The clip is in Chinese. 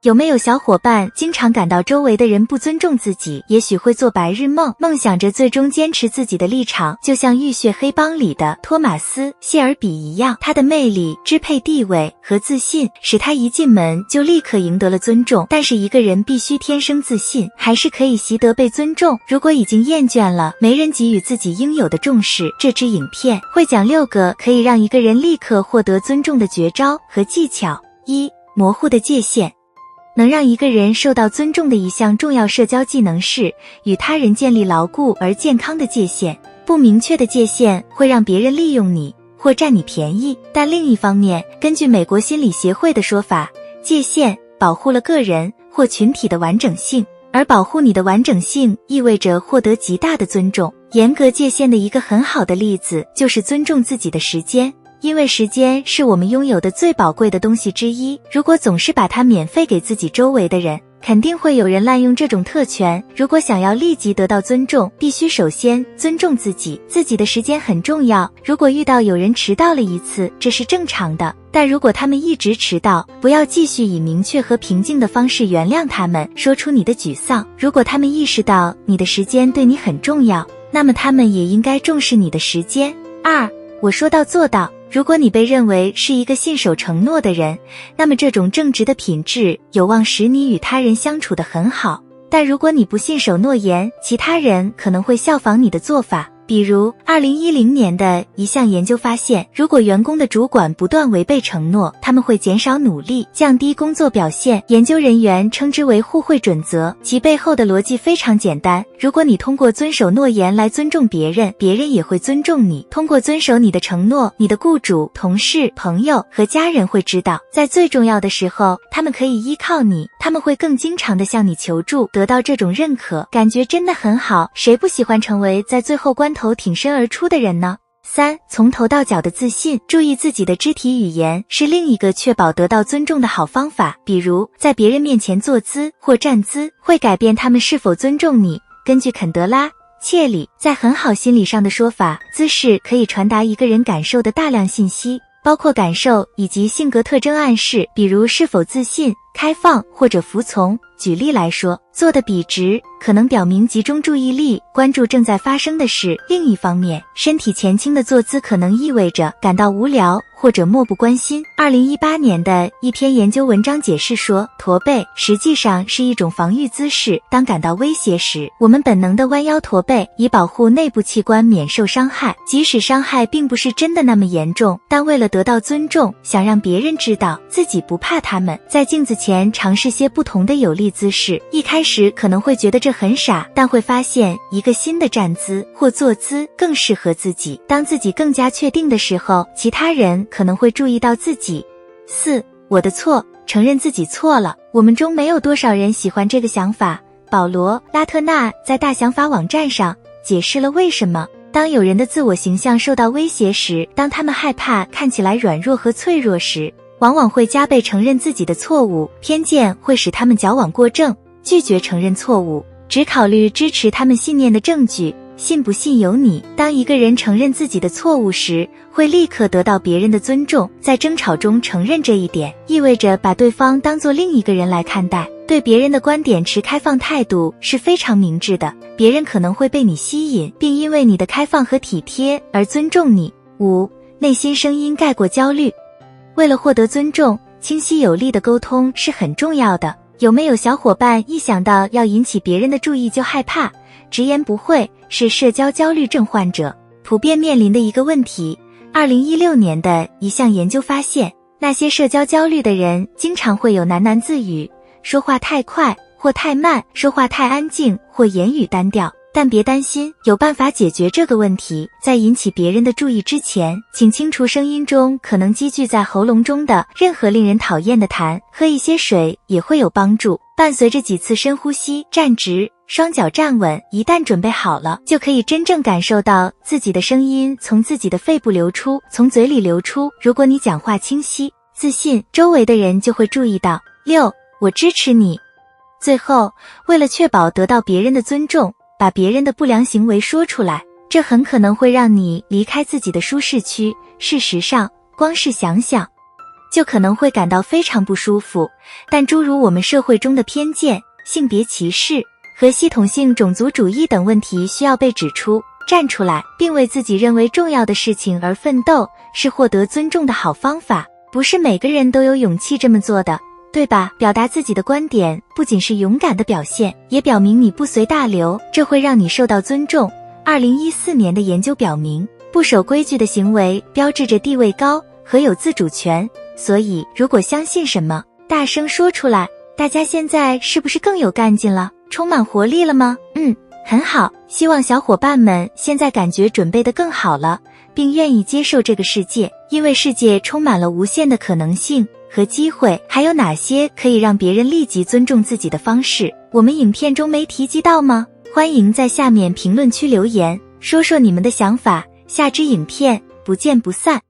有没有小伙伴经常感到周围的人不尊重自己，也许会做白日梦，梦想着最终坚持自己的立场，就像浴血黑帮里的托马斯·谢尔比一样，他的魅力、支配地位和自信使他一进门就立刻赢得了尊重。但是一个人必须天生自信，还是可以习得被尊重。如果已经厌倦了没人给予自己应有的重视，这支影片会讲6个可以让一个人立刻获得尊重的绝招和技巧。1、模糊的界限。能让一个人受到尊重的一项重要社交技能是与他人建立牢固而健康的界限。不明确的界限会让别人利用你或占你便宜，但另一方面，根据美国心理协会的说法，界限保护了个人或群体的完整性，而保护你的完整性意味着获得极大的尊重。严格界限的一个很好的例子就是尊重自己的时间。因为时间是我们拥有的最宝贵的东西之一，如果总是把它免费给自己周围的人，肯定会有人滥用这种特权。如果想要立即得到尊重，必须首先尊重自己，自己的时间很重要。如果遇到有人迟到了一次，这是正常的，但如果他们一直迟到，不要继续以明确和平静的方式原谅他们，说出你的沮丧。如果他们意识到你的时间对你很重要，那么他们也应该重视你的时间。2、我说到做到。如果你被认为是一个信守承诺的人，那么这种正直的品质有望使你与他人相处得很好。但如果你不信守诺言，其他人可能会效仿你的做法。比如2010年的一项研究发现，如果员工的主管不断违背承诺，他们会减少努力，降低工作表现。研究人员称之为互惠准则，其背后的逻辑非常简单。如果你通过遵守诺言来尊重别人，别人也会尊重你。通过遵守你的承诺，你的雇主、同事、朋友和家人会知道，在最重要的时候，他们可以依靠你，他们会更经常地向你求助。得到这种认可，感觉真的很好。谁不喜欢成为在最后关头挺身而出的人呢？3、从头到脚的自信。注意自己的肢体语言是另一个确保得到尊重的好方法，比如在别人面前坐姿或站姿，会改变他们是否尊重你。根据肯德拉·切里在很好心理上的说法，姿势可以传达一个人感受的大量信息，包括感受以及性格特征暗示，比如是否自信、开放或者服从。举例来说，坐得笔直可能表明集中注意力，关注正在发生的事。另一方面，身体前倾的坐姿可能意味着感到无聊或者漠不关心。2018年的一篇研究文章解释说，驼背实际上是一种防御姿势。当感到威胁时，我们本能地弯腰驼背，以保护内部器官免受伤害。即使伤害并不是真的那么严重，但为了得到尊重，想让别人知道自己不怕他们，在镜子前尝试些不同的有力姿势。一开始可能会觉得这很傻，但会发现一个新的站姿或坐姿更适合自己。当自己更加确定的时候，其他人可能会注意到自己。4、我的错，承认自己错了。我们中没有多少人喜欢这个想法。保罗·拉特纳在大想法网站上解释了为什么。当有人的自我形象受到威胁时，当他们害怕看起来软弱和脆弱时，往往会加倍承认自己的错误。偏见会使他们矫枉过正，拒绝承认错误，只考虑支持他们信念的证据。信不信由你。当一个人承认自己的错误时，会立刻得到别人的尊重。在争吵中承认这一点，意味着把对方当作另一个人来看待。对别人的观点持开放态度是非常明智的，别人可能会被你吸引，并因为你的开放和体贴而尊重你。5、内心声音盖过焦虑。为了获得尊重，清晰有力的沟通是很重要的。有没有小伙伴一想到要引起别人的注意就害怕？直言不讳是社交焦虑症患者普遍面临的一个问题。2016年的一项研究发现，那些社交焦虑的人经常会有喃喃自语，说话太快或太慢，说话太安静或言语单调。但别担心，有办法解决这个问题。在引起别人的注意之前，请清除声音中可能积聚在喉咙中的任何令人讨厌的痰，喝一些水也会有帮助。伴随着几次深呼吸，站直，双脚站稳。一旦准备好了，就可以真正感受到自己的声音从自己的肺部流出，从嘴里流出。如果你讲话清晰、自信，周围的人就会注意到。6、我支持你。最后，为了确保得到别人的尊重，把别人的不良行为说出来，这很可能会让你离开自己的舒适区。事实上，光是想想，就可能会感到非常不舒服。但诸如我们社会中的偏见、性别歧视和系统性种族主义等问题需要被指出，站出来，并为自己认为重要的事情而奋斗，是获得尊重的好方法。不是每个人都有勇气这么做的，对吧？表达自己的观点不仅是勇敢的表现，也表明你不随大流，这会让你受到尊重。2014年的研究表明，不守规矩的行为标志着地位高和有自主权，所以如果相信什么，大声说出来。大家现在是不是更有干劲了，充满活力了吗？很好，希望小伙伴们现在感觉准备得更好了，并愿意接受这个世界，因为世界充满了无限的可能性和机会。还有哪些可以让别人立即尊重自己的方式，我们影片中没提及到吗？欢迎在下面评论区留言，说说你们的想法。下支影片不见不散。